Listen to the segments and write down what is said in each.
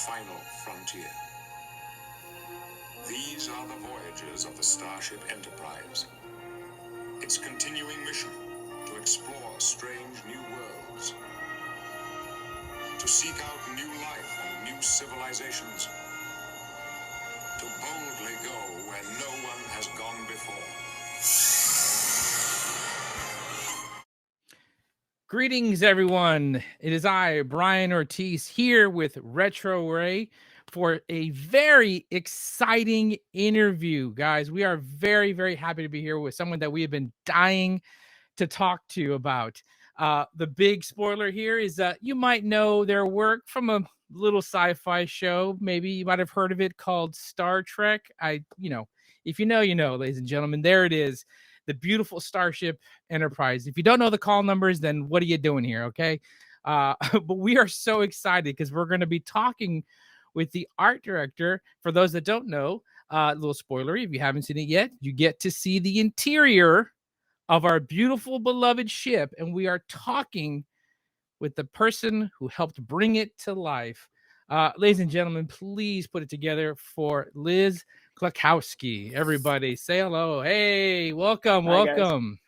final frontier. These are the voyages of the Starship Enterprise. Its continuing mission to explore strange new worlds, to seek out new life and new civilizations, to boldly go where no one has gone before. Greetings, everyone. It is I, Bryan Ortiz, here with Retro Ray for a very exciting interview. Guys, we are very, very happy to be here with someone that we have been dying to talk to about. The big spoiler here is that you might know their work from a little sci-fi show. Maybe you might have heard of it called Star Trek. If you know, you know, ladies and gentlemen, there it is. The beautiful Starship Enterprise. If you don't know the call numbers, then what are you doing here? Okay. But we are so excited because we're going to be talking with the art director. For those that don't know, a little spoiler, if you haven't seen it yet, you get to see the interior of our beautiful beloved ship. And we are talking with the person who helped bring it to life. Ladies and gentlemen, please put it together for Liz Kloczkowski. Everybody say hello. Hey, welcome. Hi, welcome. Guys.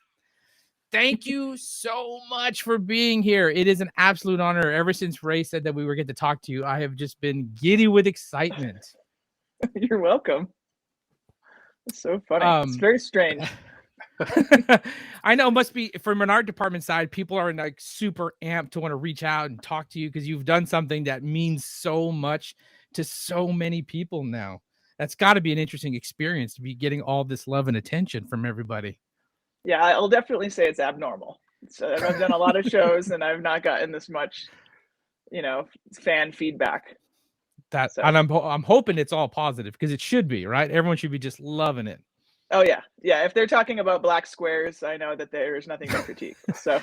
Thank you so much for being here. It is an absolute honor. Ever since Ray said that we were going to talk to you, I have just been giddy with excitement. You're welcome. It's so funny. It's very strange. I know it must be from an art department side. People are like super amped to want to reach out and talk to you because you've done something that means so much to so many people now. That's got to be an interesting experience to be getting all this love and attention from everybody. Yeah, I'll definitely say it's abnormal. So I've done a lot of shows and I've not gotten this much, fan feedback. And I'm hoping it's all positive because it should be, right? Everyone should be just loving it. Oh yeah. Yeah. If they're talking about black squares, I know that there's nothing but critique. So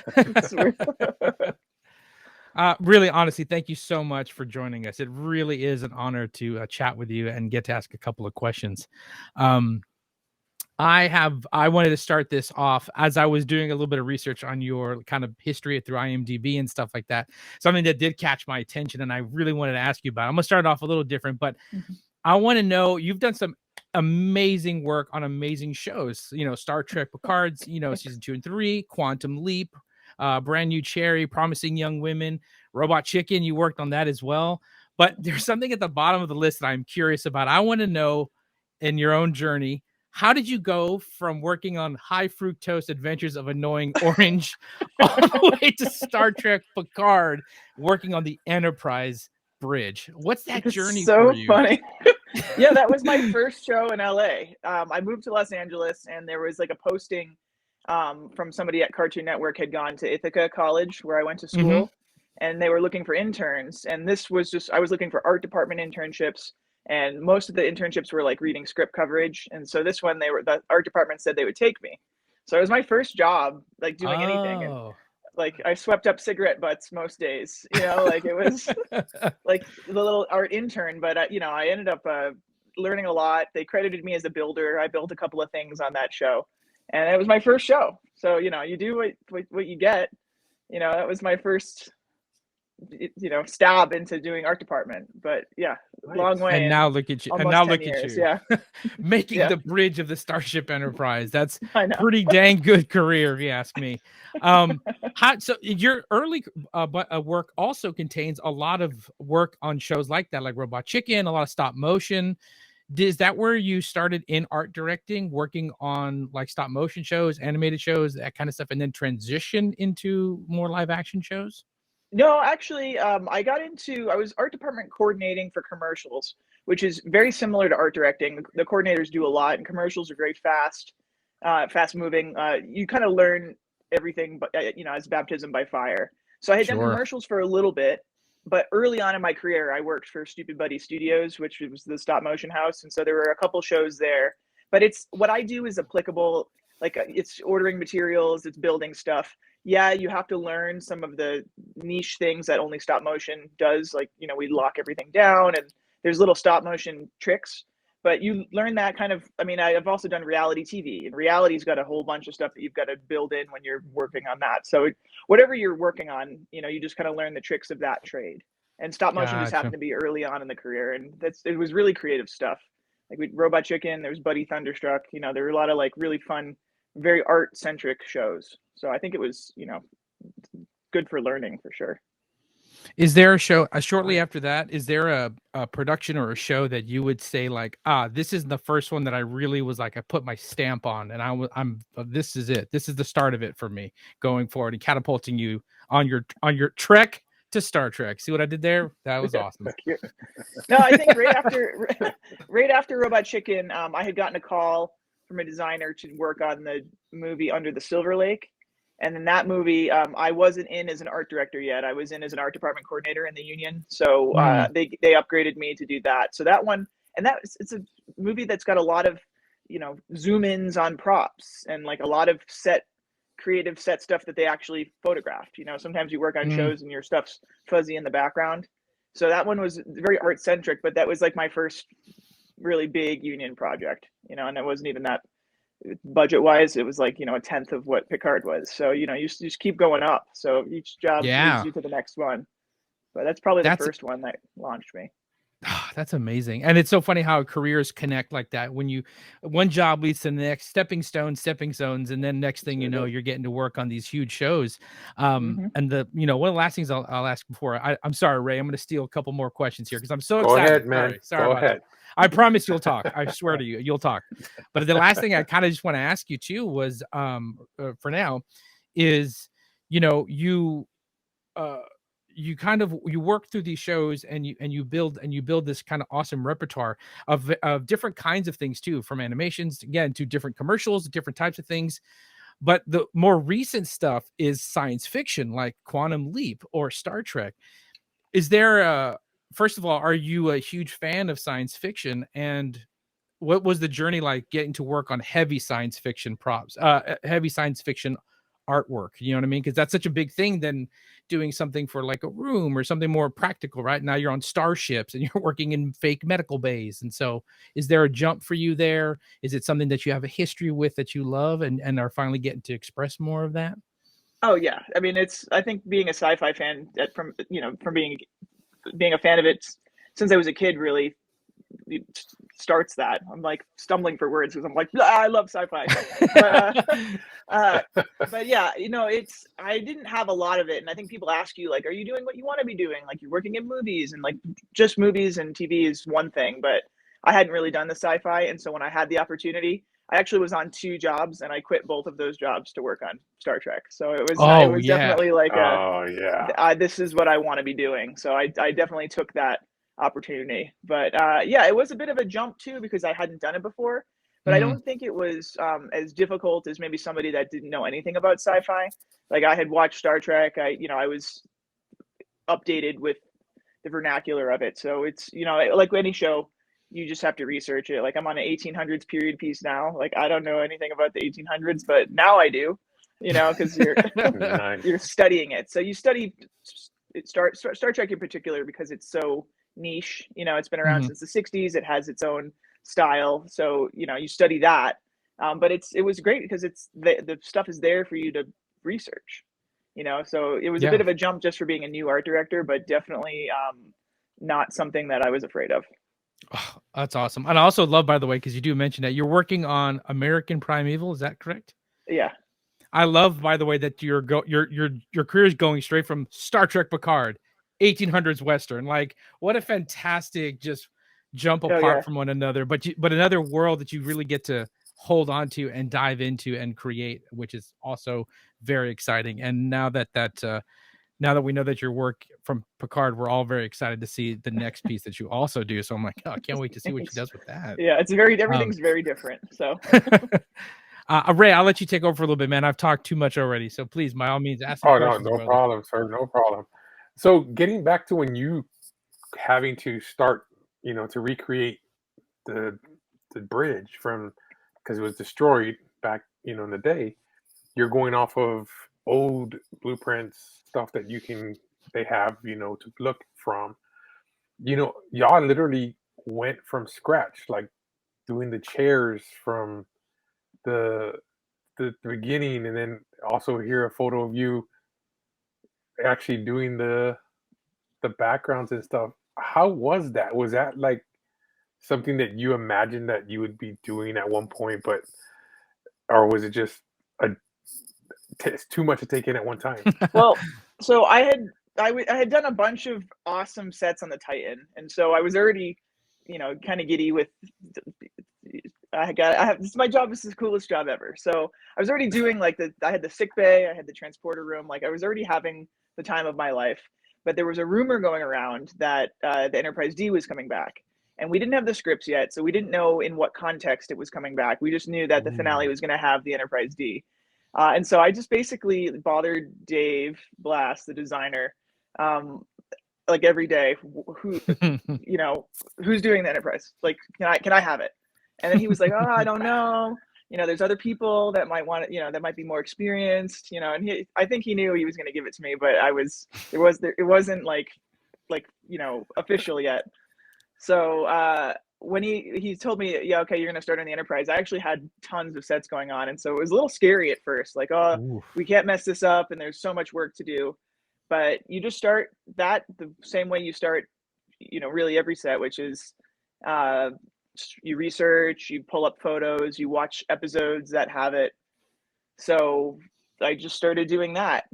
really, honestly, thank you so much for joining us. It really is an honor to chat with you and get to ask a couple of questions. I wanted to start this off as I was doing a little bit of research on your kind of history through IMDb and stuff like that. Something that did catch my attention and I really wanted to ask you about. I'm going to start off a little different, but I want to know, you've done some amazing work on amazing shows, Star Trek Picard, season 2 and 3, Quantum Leap, Brand New Cherry, Promising Young Women, Robot Chicken. You worked on that as well. But there's something at the bottom of the list that I'm curious about. I want to know, in your own journey, how did you go from working on High Fructose Adventures of Annoying Orange all the way to Star Trek Picard, working on the Enterprise bridge? What's that journey for you? So funny. Yeah, that was my first show in LA. I moved to Los Angeles and there was like a posting from somebody at Cartoon Network had gone to Ithaca College where I went to school, and they were looking for interns. And this was I was looking for art department internships. And most of the internships were like reading script coverage. And so this one, the art department said they would take me. So it was my first job, like doing anything. And like I swept up cigarette butts most days, like it was like the little art intern. But, I ended up learning a lot. They credited me as a builder. I built a couple of things on that show. And it was my first show. So, you do what you get. That was my first stab into doing art department. But yeah, long way. And now look at you. And now look at you. Yeah. Making the bridge of the Starship Enterprise. That's pretty dang good career, if you ask me. So your early work also contains a lot of work on shows like that, like Robot Chicken, a lot of stop motion. Is that where you started in art directing, working on like stop motion shows, animated shows, that kind of stuff, and then transition into more live action shows? No, actually, I was art department coordinating for commercials, which is very similar to art directing. The coordinators do a lot, and commercials are very fast moving. You kind of learn everything, but as baptism by fire. So I had done commercials for a little bit, but early on in my career, I worked for Stupid Buddy Studios, which was the stop motion house. And so there were a couple shows there, but what I do is applicable. Like it's ordering materials, it's building stuff. Yeah, you have to learn some of the niche things that only stop motion does. Like, we lock everything down and there's little stop motion tricks, but you learn that kind of, I've also done reality TV, and reality's got a whole bunch of stuff that you've got to build in when you're working on that. So whatever you're working on, you just kind of learn the tricks of that trade. and stop motion just happened to be early on in the career, and it was really creative stuff. Like Robot Chicken, there was Buddy Thunderstruck. You know, there were a lot of like really fun, very art centric shows. So I think it was, you know, good for learning for sure. Is there a show shortly after that? Is there a production or a show that you would say like, this is the first one that I really was like, I put my stamp on, and this is it. This is the start of it for me going forward and catapulting you on your trek to Star Trek. See what I did there? That was awesome. No, I think right after Robot Chicken, I had gotten a call from a designer to work on the movie Under the Silver Lake. And in that movie, I wasn't in as an art director yet. I was in as an art department coordinator in the union. So they upgraded me to do that. So that one, and it's a movie that's got a lot of, you know, zoom ins on props and like a lot of creative set stuff that they actually photographed. You know, sometimes you work on shows and your stuff's fuzzy in the background. So that one was very art centric, but that was like my first really big union project, you know, and it wasn't even that budget wise. It was like, you know, a tenth of what Picard was. So, you know, you just keep going up. So each job leads you to the next one. But that's probably the first one that launched me. That's amazing. And it's so funny how careers connect like that. When one job leads to the next, stepping stones, and then next thing you know, you're getting to work on these huge shows. And one of the last things I'll ask before I'm sorry, Ray, I'm going to steal a couple more questions here because I'm so excited. Go ahead, man. Sorry about that. I promise you'll talk. I swear to you, you'll talk. But the last thing I kind of just want to ask you too was, for now, is, you know, you work through these shows and you build this kind of awesome repertoire of different kinds of things too, from animations again to different commercials, different types of things. But the more recent stuff is science fiction, like Quantum Leap or Star Trek. Is there first of all, are you a huge fan of science fiction? And what was the journey like getting to work on heavy science fiction props, heavy science fiction artwork? You know what I mean? Because that's such a big thing than doing something for like a room or something more practical. Right now you're on starships and you're working in fake medical bays. And so is there a jump for you there? Is it something that you have a history with that you love and are finally getting to express more of that? Oh yeah. I mean, I think being a sci-fi fan from being a fan of it since I was a kid really starts that. I'm like stumbling for words because I'm like, I love sci-fi. But yeah, you know, I didn't have a lot of it. And I think people ask you like, are you doing what you want to be doing? Like you're working in movies and like just movies and TV is one thing, but I hadn't really done the sci-fi. And so when I had the opportunity, I actually was on 2 jobs and I quit both of those jobs to work on Star Trek. So it was definitely like, this is what I want to be doing. So I definitely took that opportunity. But it was a bit of a jump too, because I hadn't done it before, but I don't think it was as difficult as maybe somebody that didn't know anything about sci-fi. Like I had watched Star Trek. I was updated with the vernacular of it. So it's, you know, like any show, you just have to research it. Like I'm on an 1800s period piece now. Like I don't know anything about the 1800s, but now I do, you know, because you're you're studying it. So you study Star Trek in particular because it's so niche. You know, it's been around since the 60s. It has its own style. So, you know, you study that. But it was great because it's the stuff is there for you to research, you know. So it was a bit of a jump just for being a new art director, but definitely not something that I was afraid of. Oh, that's awesome. And I also love, by the way, because you do mention that you're working on American Primeval. Is that correct? Yeah. I love, by the way, that your career is going straight from Star Trek Picard, 1800s Western. Like, what a fantastic just jump apart from one another, but another world that you really get to hold on to and dive into and create, which is also very exciting. And now that we know that your work from Picard, we're all very excited to see the next piece that you also do. So I'm like, I can't wait to see what she does with that. Yeah, everything's very different. So. Ray, I'll let you take over for a little bit, man. I've talked too much already, so please, by all means, ask. No problem, sir. No problem. So, getting back to when you having to start, you know, to recreate the bridge from because it was destroyed back, you know, in the day. You're going off of old blueprints, stuff that they have, you know, to look from. You know, y'all literally went from scratch, like doing the chairs from the beginning, and then also here a photo of you actually doing the the backgrounds and stuff. How was that? Was that like something that you imagined that you would be doing at one point, but or was it just it's too much to take in at one time? Well, so I had done a bunch of awesome sets on the Titan, and so I was already, kind of giddy with. This is my job. This is the coolest job ever. So I was already doing I had the sick bay, I had the transporter room. Like I was already having the time of my life. But there was a rumor going around that the Enterprise-D was coming back, and we didn't have the scripts yet, so we didn't know in what context it was coming back. We just knew that the finale was going to have the Enterprise-D. And so I just basically bothered Dave Blass, the designer, like every day, who's doing the Enterprise? Like, can I have it? And then he was like, oh, I don't know. There's other people that might want it, that might be more experienced, and I think he knew he was going to give it to me, but it wasn't like, official yet. So, when he told me, yeah, okay, you're going to start on the Enterprise, I actually had tons of sets going on. And so it was a little scary at first, like, oh, we can't mess this up. And there's so much work to do, but you just start that the same way you start, really every set, which is, you research, you pull up photos, you watch episodes that have it. So I just started doing that.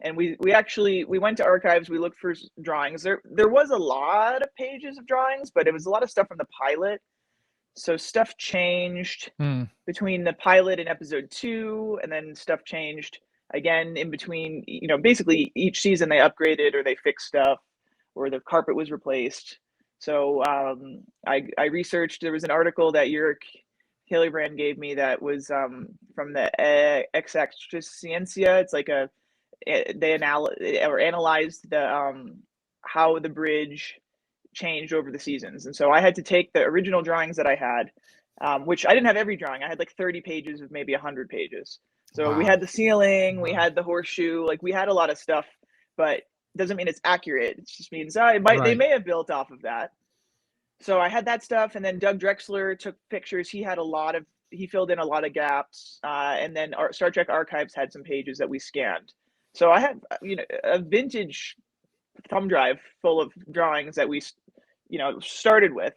And we went to archives, we looked for drawings. There was a lot of pages of drawings, but it was a lot of stuff from the pilot. So stuff changed between the pilot and episode 2, and then stuff changed again in between, basically each season they upgraded or they fixed stuff or the carpet was replaced. So I researched, there was an article that Jurek Hildebrand gave me that was from the Ciencia. It's like they analyzed the how the bridge changed over the seasons. And so I had to take the original drawings that I had, which I didn't have every drawing. I had like 30 pages of maybe 100 pages. So we had the ceiling, we had the horseshoe, like we had a lot of stuff, but doesn't mean it's accurate. It just means they may have built off of that. So I had that stuff, and then Doug Drexler took pictures. He filled in a lot of gaps, and then Star Trek Archives had some pages that we scanned. So I had a vintage thumb drive full of drawings that we started with,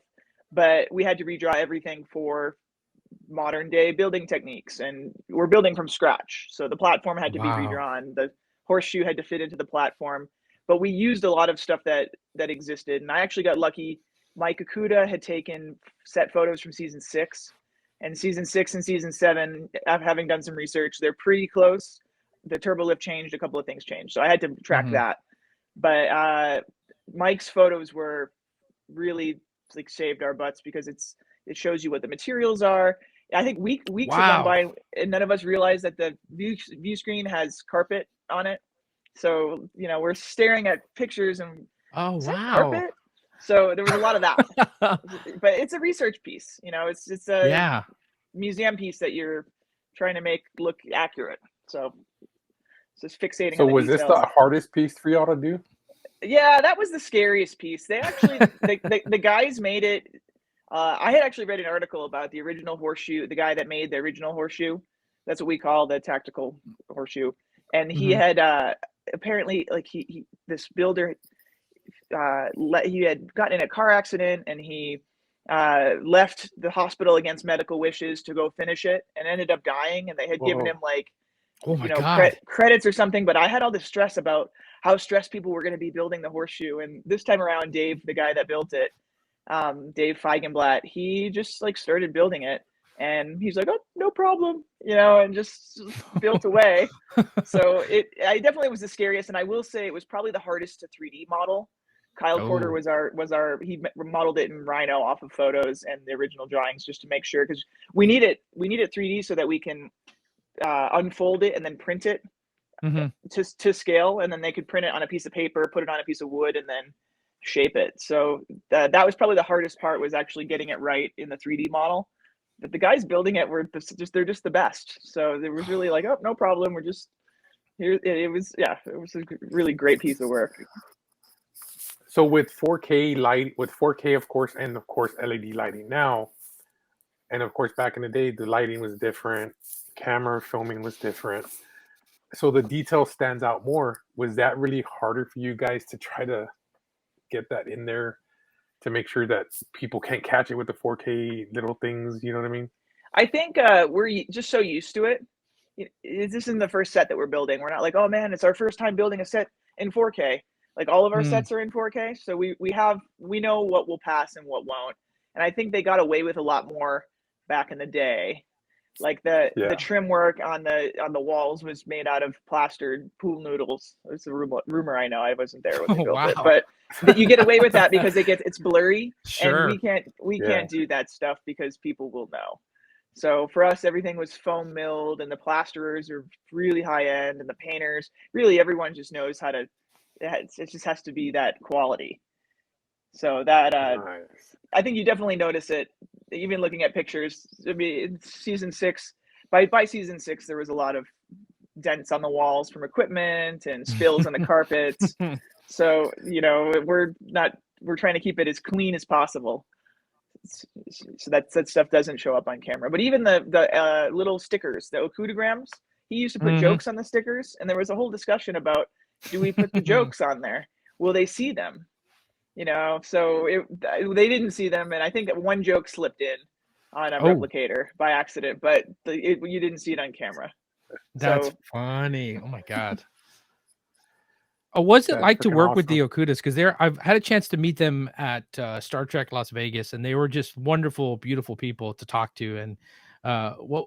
but we had to redraw everything for modern day building techniques, and we're building from scratch. So the platform had to be redrawn. The horseshoe had to fit into the platform, but we used a lot of stuff that existed. And I actually got lucky. Mike Okuda had taken set photos from season 6, and season 6 and season 7, having done some research, they're pretty close. The turbo lift changed, a couple of things changed, so I had to track that. But Mike's photos were really like saved our butts, because it shows you what the materials are. I think weeks have gone by and none of us realized that the view screen has carpet on it. So we're staring at pictures and carpet. So there was a lot of that. But it's a research piece, it's a museum piece that you're trying to make look accurate. So just fixating. So on the was details. this the hardest piece for y'all to do? Yeah, that was the scariest piece. They actually, the guys made it. I had actually read an article about the original horseshoe, the guy that made the original horseshoe. That's what we call the tactical horseshoe. And he had apparently, like this builder, he had gotten in a car accident, and he left the hospital against medical wishes to go finish it, and ended up dying. And they had given him like, credits or something. But I had all this stress about how stressed people were going to be building the horseshoe. And this time around, Dave, the guy that built it, Dave Feigenblatt, he just like started building it, and he's like, oh, no problem, and just built away. So I definitely was the scariest. And I will say it was probably the hardest to 3D model. Kyle Porter was he modeled it in Rhino off of photos and the original drawings, just to make sure, because we need it 3D so that we can unfold it and then print it to scale, and then they could print it on a piece of paper, put it on a piece of wood, and then shape it. So that was probably the hardest part, was actually getting it right in the 3D model. But the guys building it they're just the best. So there was really like, oh, no problem, we're just here. It was a really great piece of work. So with 4K light, with 4K, of course, and of course LED lighting now, and of course back in the day, the lighting was different, camera filming was different. So the detail stands out more. Was that really harder for you guys to try to get that in there to make sure that people can't catch it with the 4K little things? You know what I mean? I think we're just so used to it. This isn't the first set that we're building. We're not like, oh man, it's our first time building a set in 4K. Like all of our sets are in 4K, so we know what will pass and what won't. And I think they got away with a lot more back in the day. Like the trim work on the walls was made out of plastered pool noodles. It's a rumor. I know, I wasn't there when they built it, but you get away with that because it's blurry, Sure. and we can't do that stuff because people will know. So for us, everything was foam milled, and the plasterers are really high end, and the painters, really everyone just knows how to. It just has to be that quality. So that Nice. I think you definitely notice it, even looking at pictures. I mean, season 6, by season 6, there was a lot of dents on the walls from equipment and spills on the carpets. So, you know, we're trying to keep it as clean as possible. So that stuff doesn't show up on camera. But even the little stickers, the Okudagrams, he used to put jokes on the stickers, and there was a whole discussion about, do we put the jokes on there? Will they see them? You know, so they didn't see them, and I think that one joke slipped in on a replicator by accident, but you didn't see it on camera. That's funny. Oh my God. What's it like to work with the Okudas? Because I've had a chance to meet them at Star Trek Las Vegas, and they were just wonderful, beautiful people to talk to. And what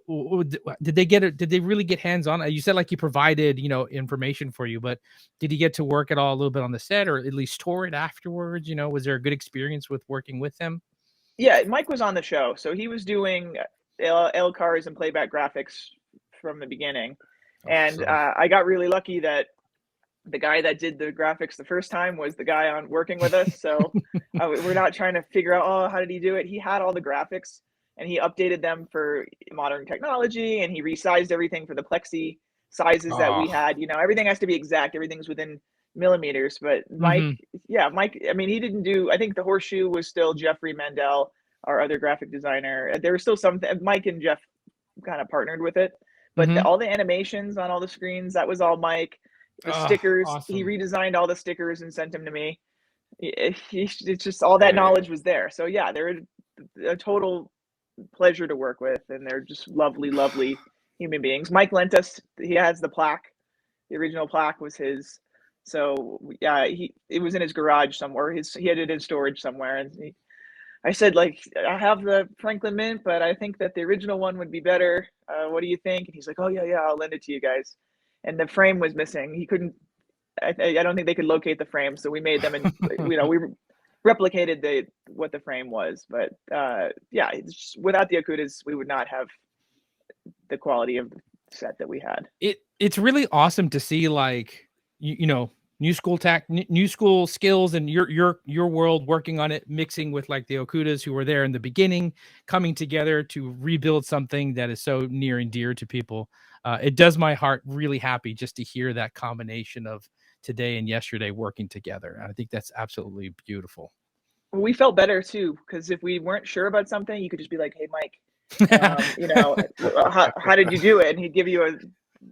did they get? Did they really get hands on? You said like he provided, you know, information for you, but did he get to work at all a little bit on the set, or at least tour it afterwards? You know, was there a good experience with working with them? Yeah, Mike was on the show, so he was doing L cars and playback graphics from the beginning, and I got really lucky that the guy that did the graphics the first time was the guy on working with us. So we're not trying to figure out, oh, how did he do it? He had all the graphics, and he updated them for modern technology, and he resized everything for the plexi sizes that we had. You know, everything has to be exact. Everything's within millimeters. But Mike, Mike, I mean, he didn't do, I think the horseshoe was still Jeffrey Mandel, our other graphic designer. There was still some, Mike and Jeff kind of partnered with it. But all the animations on all the screens, that was all Mike. The stickers, he redesigned all the stickers and sent them to me. It's just all that knowledge was there. So yeah, they're a total pleasure to work with, and they're just lovely, lovely human beings. Mike lent us, he has the plaque. The original plaque was his. So yeah, it was in his garage somewhere. He had it in storage somewhere, and I said, like, I have the Franklin Mint, but I think that the original one would be better. What do you think? And he's like, oh yeah, I'll lend it to you guys. And the frame was missing. He couldn't. I don't think they could locate the frame, so we made them, and you know, we replicated what the frame was. But yeah, without the Okudas, we would not have the quality of the set that we had. It's really awesome to see, like, you know, new school skills, and your world working on it, mixing with like the Okudas who were there in the beginning, coming together to rebuild something that is so near and dear to people. It does my heart really happy just to hear that combination of today and yesterday working together. And I think that's absolutely beautiful. We felt better too, because if we weren't sure about something, you could just be like, hey, Mike, you know, how did you do it? And he'd give you a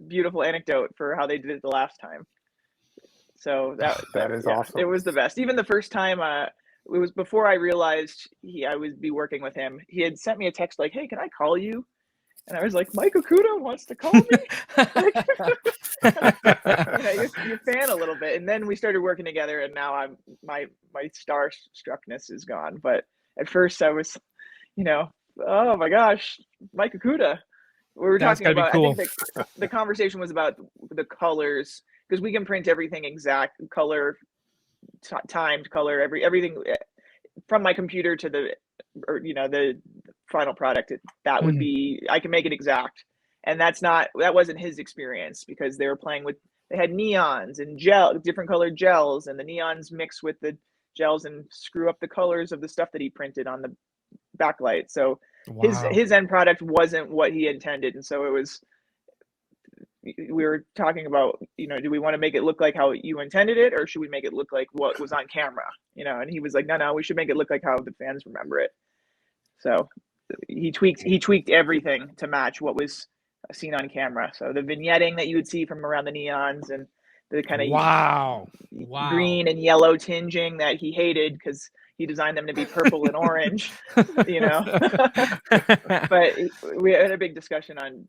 beautiful anecdote for how they did it the last time. So that is awesome. It was the best. Even the first time, it was before I realized I would be working with him. He had sent me a text like, hey, can I call you? And I was like, Mike Okuda wants to call me? You know, you're fan a little bit. And then we started working together, and now my starstruckness is gone. But at first I was, you know, oh my gosh, Mike Okuda. We were talking about, cool. I think the conversation was about the colors, because we can print everything exact, color, timed color, everything from my computer to the final product. That would be, I can make it exact. And that wasn't his experience, because they were playing with, they had neons and different colored gels, and the neons mix with the gels and screw up the colors of the stuff that he printed on the backlight. So his end product wasn't what he intended. And so we were talking about, you know, do we want to make it look like how you intended it, or should we make it look like what was on camera? You know, and he was like, no, we should make it look like how the fans remember it. So he tweaked everything to match what was seen on camera. So the vignetting that you would see from around the neons, and the kind of wow. green and yellow tinging that he hated because he designed them to be purple and orange, you know. But we had a big discussion on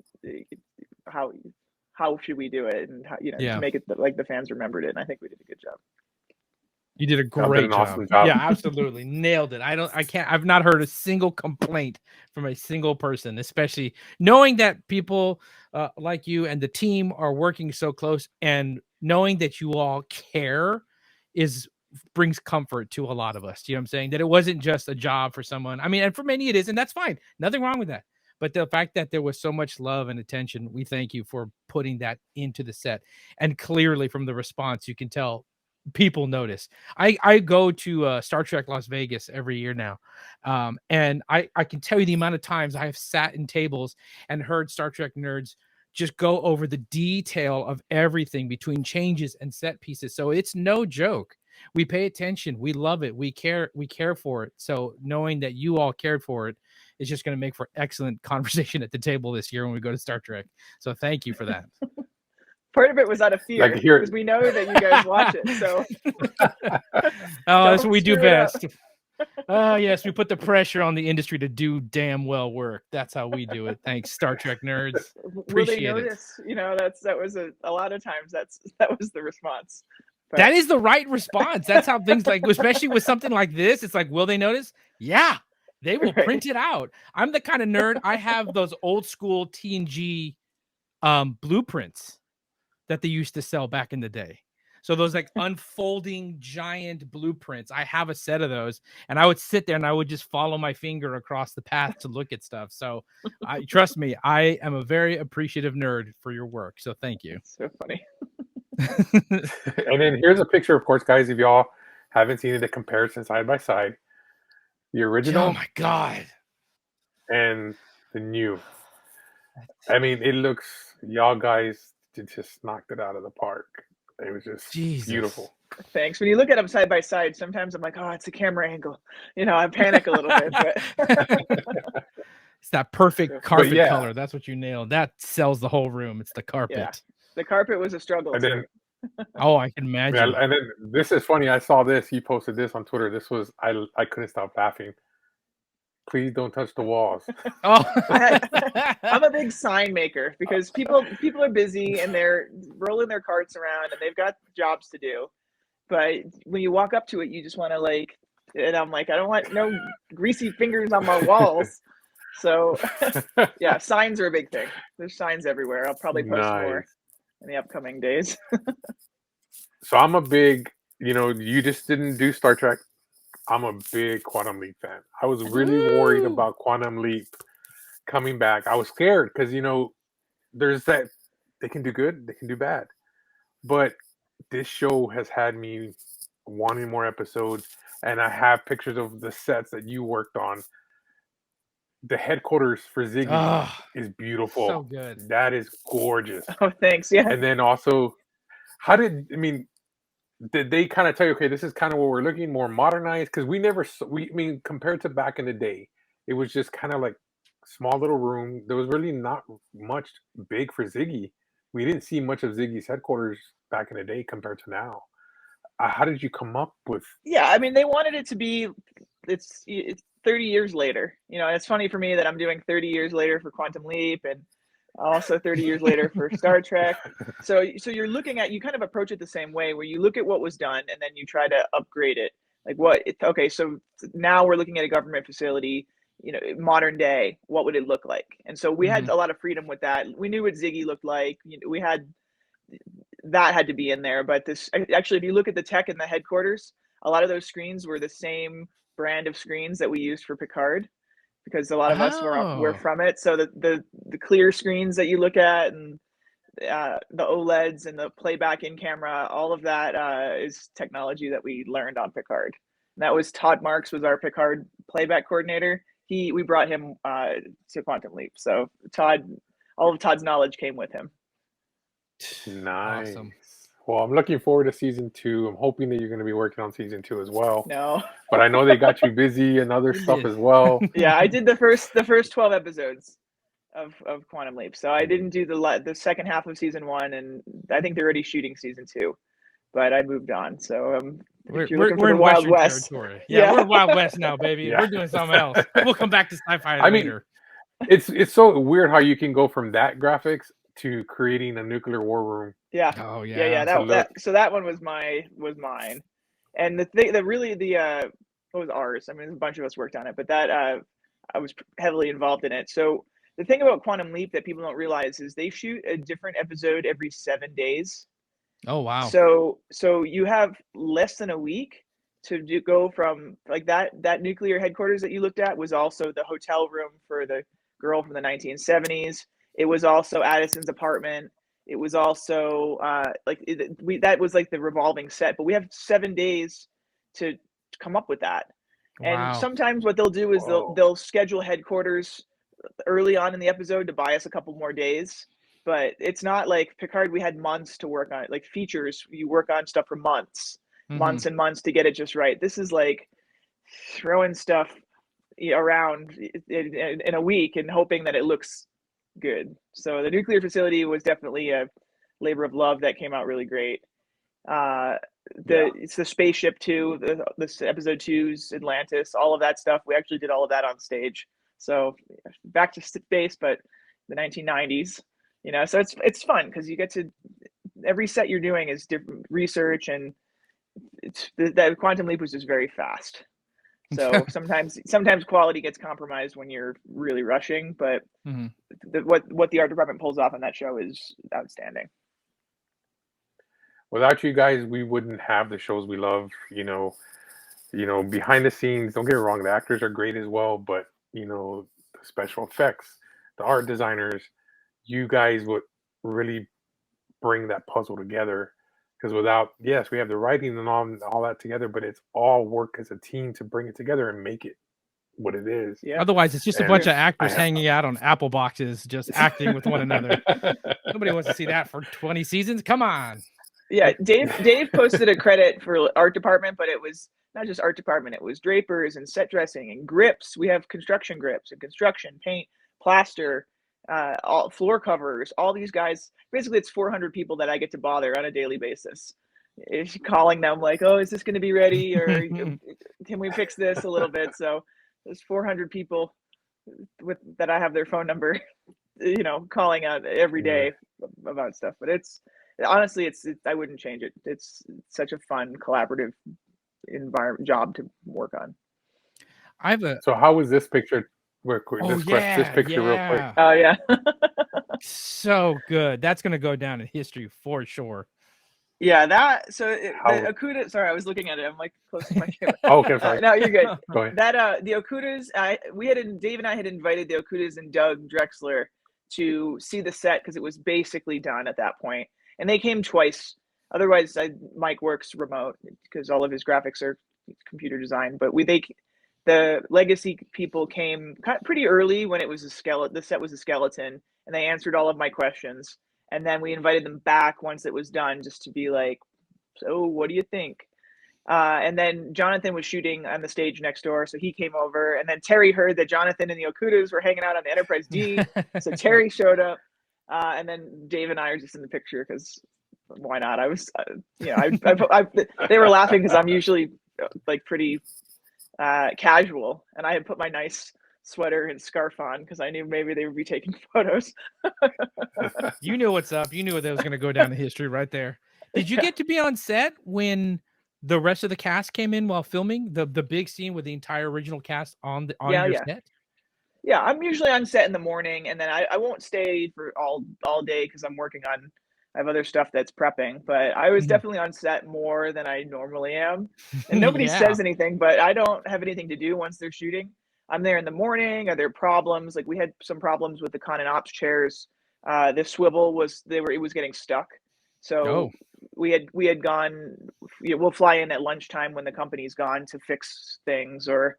how should we do it, and how, you know, to make it like the fans remembered it. And I think we did a good job. You did a great job. Awesome job. Yeah, absolutely. Nailed it. I've not heard a single complaint from a single person, especially knowing that people like you and the team are working so close, and knowing that you all care brings comfort to a lot of us. You know what I'm saying? That it wasn't just a job for someone. I mean, and for many it is, and that's fine. Nothing wrong with that. But the fact that there was so much love and attention, we thank you for putting that into the set. And clearly from the response, you can tell people notice. I go to Star Trek Las Vegas every year now. And I can tell you the amount of times I have sat in tables and heard Star Trek nerds just go over the detail of everything between changes and set pieces. So it's no joke. We pay attention. We love it. We care for it. So knowing that you all cared for it is just going to make for excellent conversation at the table this year when we go to Star Trek. So thank you for that. Part of it was out of fear, because we know that you guys watch it. So that's what we do best. Yes, we put the pressure on the industry to do damn well work. That's how we do it. Thanks, Star Trek nerds. Appreciate Will they notice? You know, that was a lot of times that was the response. But that is the right response. That's how things, like, especially with something like this, it's like, will they notice? Yeah, they will print it out. I'm the kind of nerd, I have those old school TNG blueprints that they used to sell back in the day. So those like unfolding giant blueprints, I have a set of those, and I would sit there and I would just follow my finger across the path to look at stuff. So trust me, I am a very appreciative nerd for your work. So thank you. So funny. And then here's a picture, of course, guys, if y'all haven't seen it, the comparison side by side. The original. Oh my God. And the new. I mean, it looks, y'all guys just knocked it out of the park. It was just beautiful. Thanks. When you look at them side by side, sometimes I'm like, oh, it's a camera angle. You know, I panic a little bit. But it's that perfect carpet color. That's what you nailed. That sells the whole room. It's the carpet. Yeah. The carpet was a struggle. And then, I can imagine. Yeah, and then this is funny. I saw this. He posted this on Twitter. This was, I couldn't stop laughing. Please don't touch the walls. I'm a big sign maker, because people are busy and they're rolling their carts around and they've got jobs to do. But when you walk up to it, you just want to and I'm like, I don't want no greasy fingers on my walls. So yeah, signs are a big thing. There's signs everywhere. I'll probably post more in the upcoming days. So I'm a big, you just didn't do Star Trek. I'm a big Quantum Leap fan. I was really worried about Quantum Leap coming back. I was scared because, there's that they can do good, they can do bad. But this show has had me wanting more episodes, and I have pictures of the sets that you worked on. The headquarters for Ziggy is beautiful. So good. That is gorgeous. Oh, thanks. Yeah. And then also, did they kind of tell you, okay, this is kind of what we're looking more modernized? Because compared to back in the day, it was just kind of like small little room. There was really not much big for Ziggy. We didn't see much of Ziggy's headquarters back in the day compared to now. How did you come up with? Yeah, I mean, they wanted it to be, it's 30 years later. It's funny for me that I'm doing 30 years later for Quantum Leap, and also 30 years later for Star Trek. So you're looking at, you kind of approach it the same way, where you look at what was done and then you try to upgrade it. So now we're looking at a government facility, modern day, what would it look like? And so we had a lot of freedom with that. We knew what Ziggy looked like. We had, that had to be in there. But actually, if you look at the tech in the headquarters, a lot of those screens were the same brand of screens that we used for Picard, because a lot of us were from it. So the clear screens that you look at, and the OLEDs and the playback in camera, all of that is technology that we learned on Picard. And that was Todd Marks was our Picard playback coordinator. We brought him to Quantum Leap. So all of Todd's knowledge came with him. Nice. Awesome. Well, I'm looking forward to season 2. I'm hoping that you're going to be working on season 2 as well. No. But I know they got you busy and other stuff as well. Yeah, I did the first 12 episodes. of Quantum Leap. So I didn't do the second half of season 1, and I think they're already shooting season 2. But I moved on. So if you're looking for we're the in Wild Western West, territory. Yeah, we're Wild West now, baby. Yeah. We're doing something else. We'll come back to sci-fi I mean, later. It's so weird how you can go from that graphics to creating a nuclear war room. Yeah. Oh Yeah. So that one was mine. And the thing that really it was ours. I mean, a bunch of us worked on it, but that I was heavily involved in it. So the thing about Quantum Leap that people don't realize is they shoot a different episode every 7 days. Oh wow. So you have less than a week to go from like that nuclear headquarters that you looked at was also the hotel room for the girl from the 1970s. It was also Addison's apartment. It was also that was like the revolving set, but we have 7 days to come up with that. And Wow. sometimes what they'll do is they'll schedule headquarters early on in the episode to buy us a couple more days. But it's not like Picard, we had months to work on it. Like features, you work on stuff for months and months to get it just right. This is like throwing stuff around in a week and hoping that it looks good. So the nuclear facility was definitely a labor of love that came out really great. It's the spaceship too. This episode 2's Atlantis, all of that stuff. We actually did all of that on stage. So back to space, but the 1990s. So it's fun because you get to every set you're doing is different research, and that Quantum Leap was just very fast. So sometimes quality gets compromised when you're really rushing, but what the art department pulls off on that show is outstanding. Without you guys, we wouldn't have the shows we love. Behind the scenes, don't get me wrong, the actors are great as well, but the special effects, the art designers, you guys would really bring that puzzle together. Because yes, we have the writing and all that together, but it's all work as a team to bring it together and make it what it is. Yeah. Otherwise, it's just a bunch of actors hanging out on Apple boxes, just acting with one another. Nobody wants to see that for 20 seasons. Come on. Yeah, Dave posted a credit for art department, but it was not just art department. It was drapers and set dressing and grips. We have construction grips and construction, paint, plaster, all floor covers, all these guys. Basically, it's 400 people that I get to bother on a daily basis. It's calling them like, oh, is this going to be ready? Or can we fix this a little bit? So there's 400 people that I have their phone number, calling out every day about stuff. But honestly, I wouldn't change it. It's such a fun, collaborative job to work on. So how was this picture? This picture real quick. Oh yeah. So good. That's going to go down in history for sure. Yeah, the Okudas. Sorry, I was looking at it. I'm like close to my camera. Okay, sorry. No, you're good. Go ahead. That the Okudas. Dave and I had invited the Okudas and Doug Drexler to see the set because it was basically done at that point, and they came twice. Otherwise, Mike works remote because all of his graphics are computer design. But the legacy people came pretty early when it was the set was a skeleton, and they answered all of my questions. And then we invited them back once it was done, just to be like, so what do you think? And then Jonathan was shooting on the stage next door, so he came over. And then Terry heard that Jonathan and the Okudas were hanging out on the Enterprise-D, so Terry showed up. And then Dave and I are just in the picture because why not? I was, they were laughing because I'm usually like pretty casual, and I had put my nice sweater and scarf on because I knew maybe they would be taking photos. You knew what's up. You knew that was going to go down in history right there. Did you get to be on set when the rest of the cast came in while filming the big scene with the entire original cast on your set? Yeah, I'm usually on set in the morning, and then I won't stay for all day because I'm working on. I have other stuff that's prepping, but I was definitely on set more than I normally am. And nobody says anything, but I don't have anything to do once they're shooting. I'm there in the morning. Are there problems? Like we had some problems with the con and ops chairs. The swivel it was getting stuck. So we had gone, we'll fly in at lunchtime when the company's gone to fix things, or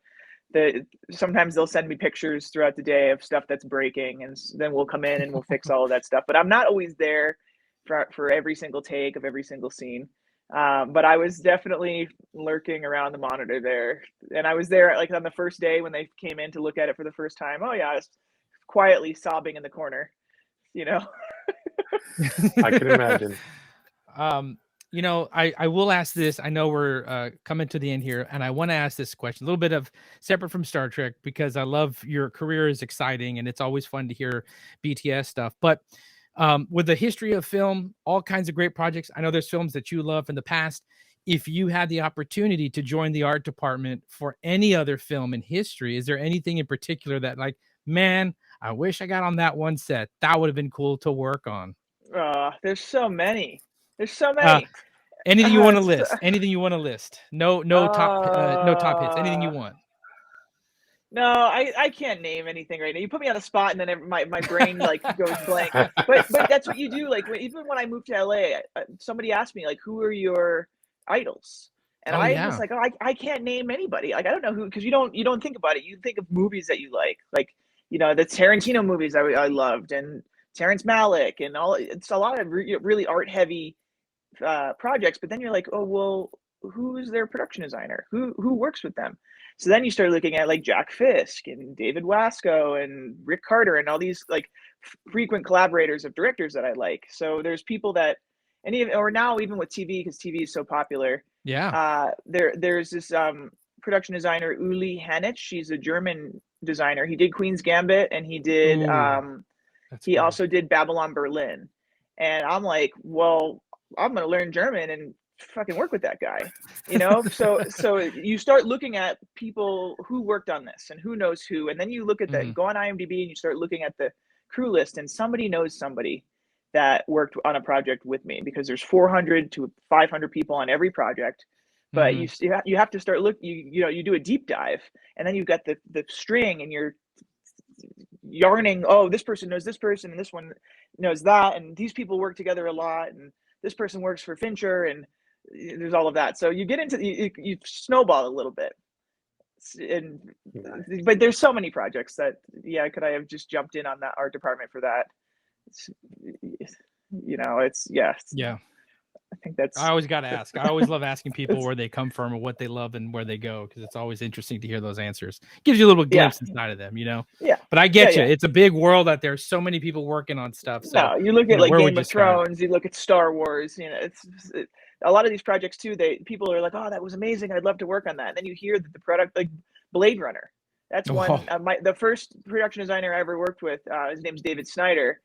sometimes they'll send me pictures throughout the day of stuff that's breaking, and then we'll come in and we'll fix all of that stuff. But I'm not always there for every single take of every single scene. But I was definitely lurking around the monitor there, and I was there like on the first day when they came in to look at it for the first time. Oh yeah, quietly sobbing in the corner, you know. I can imagine. I will ask this. I know we're coming to the end here, and I want to ask this question, a little bit of separate from Star Trek, because I love your career is exciting and it's always fun to hear BTS stuff. But with the history of film, all kinds of great projects. I know there's films that you love in the past. If you had the opportunity to join the art department for any other film in history, is there anything in particular that, like, man, I wish I got on that one set? That would have been cool to work on. There's so many. There's so many. Anything you want to list? Anything you want to list? No top hits. Anything you want. No, I can't name anything right now. You put me on the spot, and then my brain like goes blank. But that's what you do. Like even when I moved to LA, somebody asked me like, "Who are your idols?" And I was like, "Oh, I can't name anybody. Like I don't know who," because you don't think about it. You think of movies that you like the Tarantino movies I loved, and Terrence Malick, and all. It's a lot of really art heavy projects. But then you're like, oh well, who's their production designer? Who works with them? So then you start looking at like Jack Fisk and David Wasco and Rick Carter and all these like frequent collaborators of directors that I like. So there's people that or now even with TV, because TV is so popular. Yeah. There's this production designer, Uli Hanich. She's a German designer. He did Queen's Gambit, and he did he also did Babylon Berlin. And I'm like, well, I'm gonna learn German and fucking work with that guy, you know. So you start looking at people who worked on this and who knows who, and then you look at that, go on IMDb, and you start looking at the crew list, and somebody knows somebody that worked on a project with me, because there's 400 to 500 people on every project. But you have to start you do a deep dive, and then you've got the string, and you're yarning, oh, this person knows this person, and this one knows that, and these people work together a lot, and this person works for Fincher, and there's all of that. So you get into you snowball a little bit, but there's so many projects that could I have just jumped in on that art department for that? I think that's. I always got to ask. I always love asking people where they come from or what they love and where they go, because it's always interesting to hear those answers. Gives you a little glimpse inside of them, you know. Yeah. But I get you. It's a big world out there. So many people working on stuff. So no, you look at like Game of Thrones. You look at Star Wars. You know, it's a lot of these projects too. People are like, "Oh, that was amazing. I'd love to work on that." And then you hear that the product, like Blade Runner. That's one. The first production designer I ever worked with. His name's David Snyder.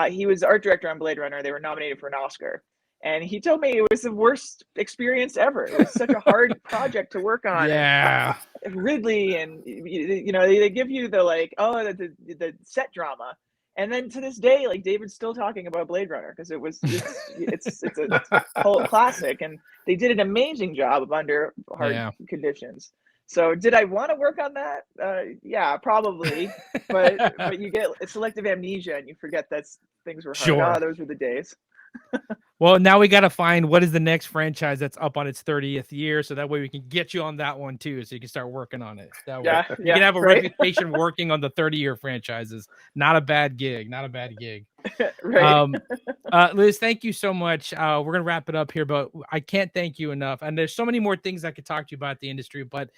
He was the art director on Blade Runner. They were nominated for an Oscar. And he told me it was the worst experience ever. It was such a hard project to work on. Yeah. Ridley, and they give you the set drama, and then to this day, like David's still talking about Blade Runner because it's a cult classic, and they did an amazing job under hard conditions. So did I want to work on that? Yeah, probably. but you get selective amnesia, and you forget that things were hard. Sure. Oh, those were the days. Well, now we got to find what is the next franchise that's up on its 30th year, so that way we can get you on that one too, so you can start working on it. That way you can have a reputation working on the 30-year franchises. Not a bad gig. Right. Liz, thank you so much. We're gonna wrap it up here, but I can't thank you enough. And there's so many more things I could talk to you about the industry, but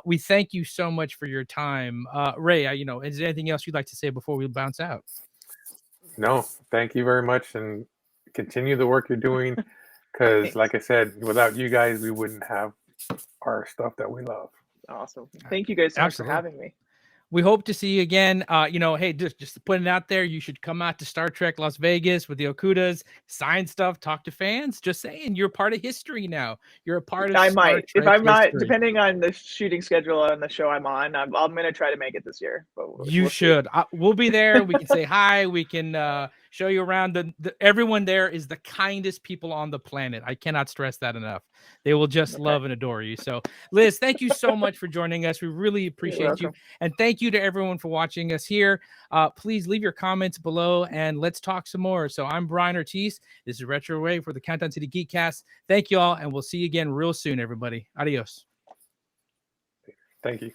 we thank you so much for your time. Ray, is there anything else you'd like to say before we bounce out? No, thank you very much, and continue the work you're doing, because like I said, without you guys we wouldn't have our stuff that we love. Awesome. Thank you guys so much for having me. We hope to see you again. Hey, just putting it out there, you should come out to Star Trek Las Vegas with the Okudas, sign stuff, talk to fans. Just saying, you're part of history now. You're a part of I Star might. Trek if I'm not, history. depending on the shooting schedule on the show I'm on, I'm going to try to make it this year. But you should. We'll be there. We can say hi. We can show you around. Everyone there is the kindest people on the planet. I cannot stress that enough. They will just love and adore you. So, Liz, thank you so much for joining us. We really appreciate you. And thank you to everyone for watching us here. Please leave your comments below and let's talk some more. So I'm Bryan Ortiz. This is Retro Ray for the Countdown to the Geekcast. Thank you all, and we'll see you again real soon, everybody. Adios. Thank you.